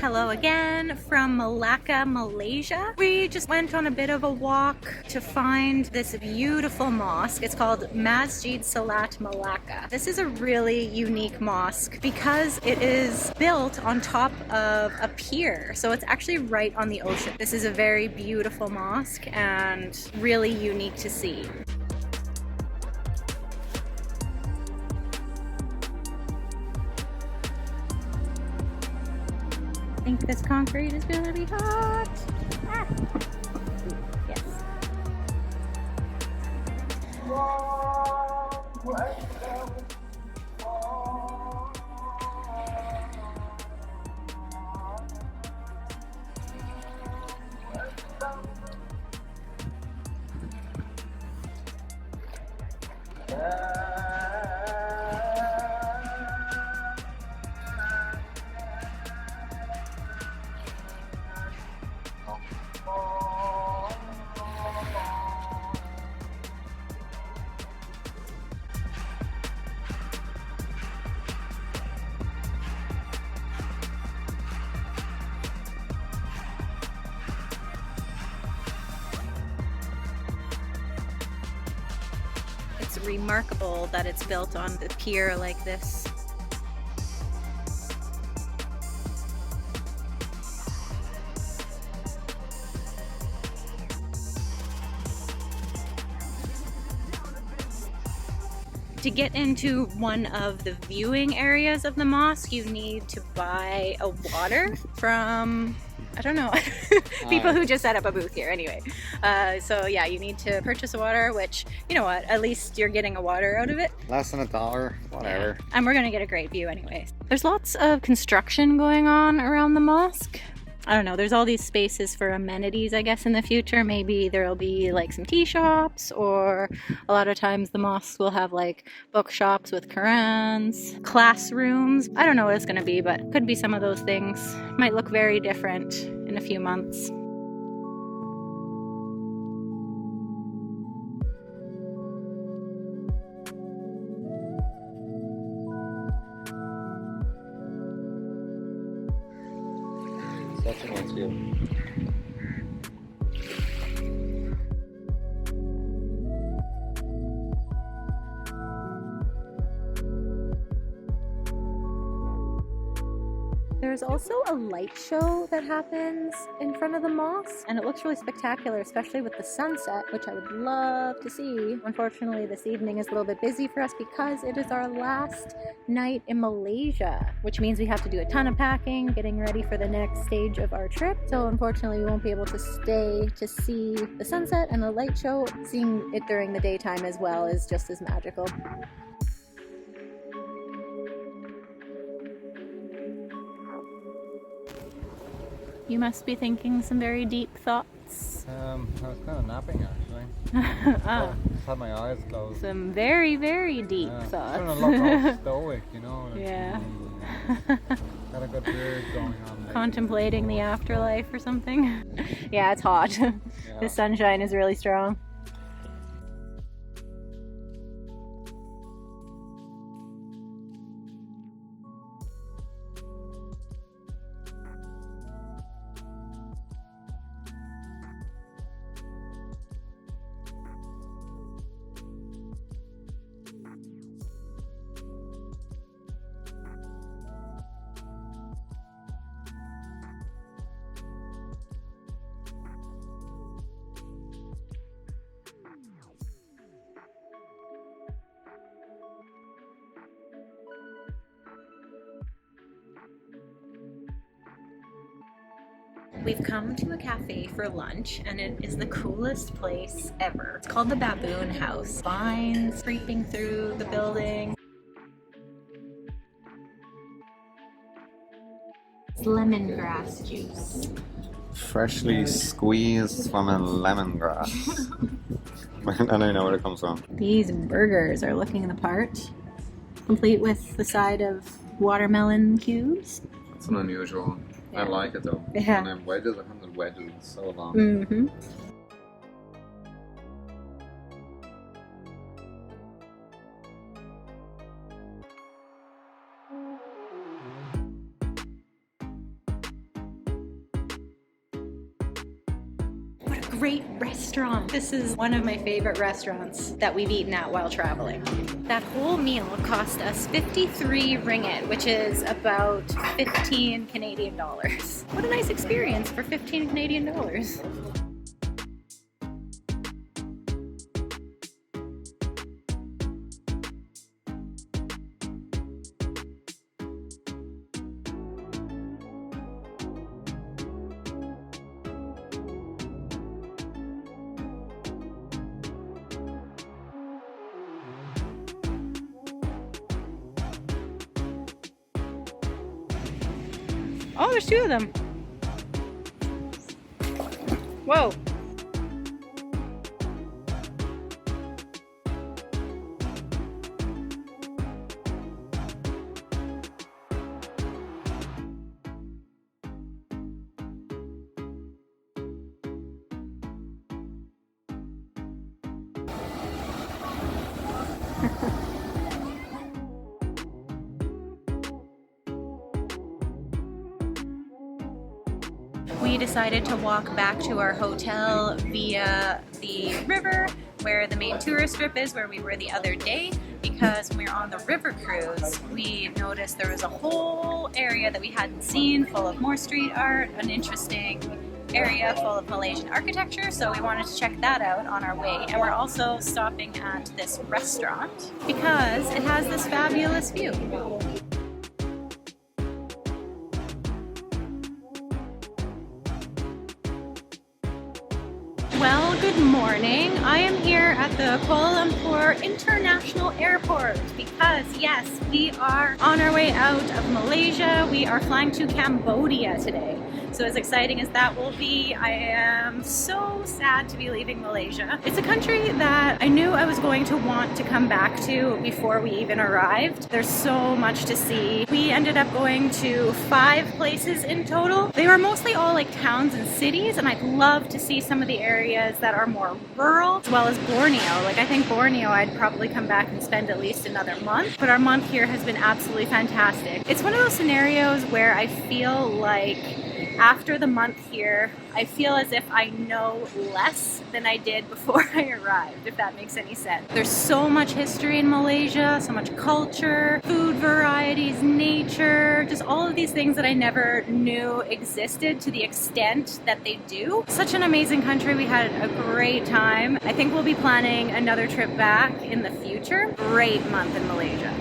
Hello again from Malacca, Malaysia. We just went on a bit of a walk to find this beautiful mosque. It's called Masjid Selat Melaka. This is a really unique mosque because it is built on top of a pier, so it's actually right on the ocean. This is a very beautiful mosque and really unique to see. I think this concrete is gonna be hot. Ah. Yes. It's remarkable that it's built on the pier like this. To get into one of the viewing areas of the mosque, you need to buy a water from, I don't know, people who just set up a booth here anyway. So yeah, you need to purchase a water, which, you know what, at least you're getting a water out of it. Less than $1, whatever. Yeah. And we're gonna get a great view anyways. There's lots of construction going on around the mosque. I don't know, there's all these spaces for amenities, I guess, in the future. Maybe there'll be like some tea shops, or a lot of times the mosques will have like bookshops with Qurans, classrooms. I don't know what it's gonna be, but could be some of those things. Might look very different in a few months. Such a nice view. There's also a light show that happens in front of the mosque, and it looks really spectacular, especially with the sunset, which I would love to see. Unfortunately, this evening is a little bit busy for us because it is our last night in Malaysia, which means we have to do a ton of packing, getting ready for the next stage of our trip. So unfortunately, we won't be able to stay to see the sunset and the light show. Seeing it during the daytime as well is just as magical. You must be thinking some very deep thoughts. I was kind of napping actually. Just had my eyes closed. Some very, very deep thoughts. Trying to look all stoic, you know. Like, yeah. Got a good beard going on. Contemplating the afterlife or something. Yeah, it's hot. Yeah. The sunshine is really strong. We've come to a cafe for lunch, and it is the coolest place ever. It's called the Baboon House. Vines creeping through the building. It's lemongrass juice. Freshly squeezed from a lemongrass. And I know where it comes from. These burgers are looking the part, complete with the side of watermelon cubes. It's an unusual. Yeah. I like it though. Yeah. And wedges, I haven't had wedges in so long. Mm-hmm. great restaurant. This is one of my favorite restaurants that we've eaten at while traveling. That whole meal cost us 53 ringgit, which is about 15 Canadian dollars. What a nice experience for 15 Canadian dollars. Oh, there's two of them. Whoa. We decided to walk back to our hotel via the river where the main tourist strip is, where we were the other day, because when we were on the river cruise, we noticed there was a whole area that we hadn't seen full of more street art, an interesting area full of Malaysian architecture, so we wanted to check that out on our way. And we're also stopping at this restaurant because it has this fabulous view. Well, good morning. I am here at the Kuala Lumpur International Airport because, yes, we are on our way out of Malaysia. We are flying to Cambodia today. So as exciting as that will be, I am so sad to be leaving Malaysia. It's a country that I knew I was going to want to come back to before we even arrived. There's so much to see. We ended up going to 5 places in total. They were mostly all like towns and cities, and I'd love to see some of the areas that are more rural, as well as Borneo. Like, I think Borneo I'd probably come back and spend at least another month, but our month here has been absolutely fantastic. It's one of those scenarios where I feel like after the month here, I feel as if I know less than I did before I arrived, if that makes any sense. There's so much history in Malaysia, so much culture, food varieties, nature, just all of these things that I never knew existed to the extent that they do. Such an amazing country. We had a great time. I think we'll be planning another trip back in the future. Great month in Malaysia.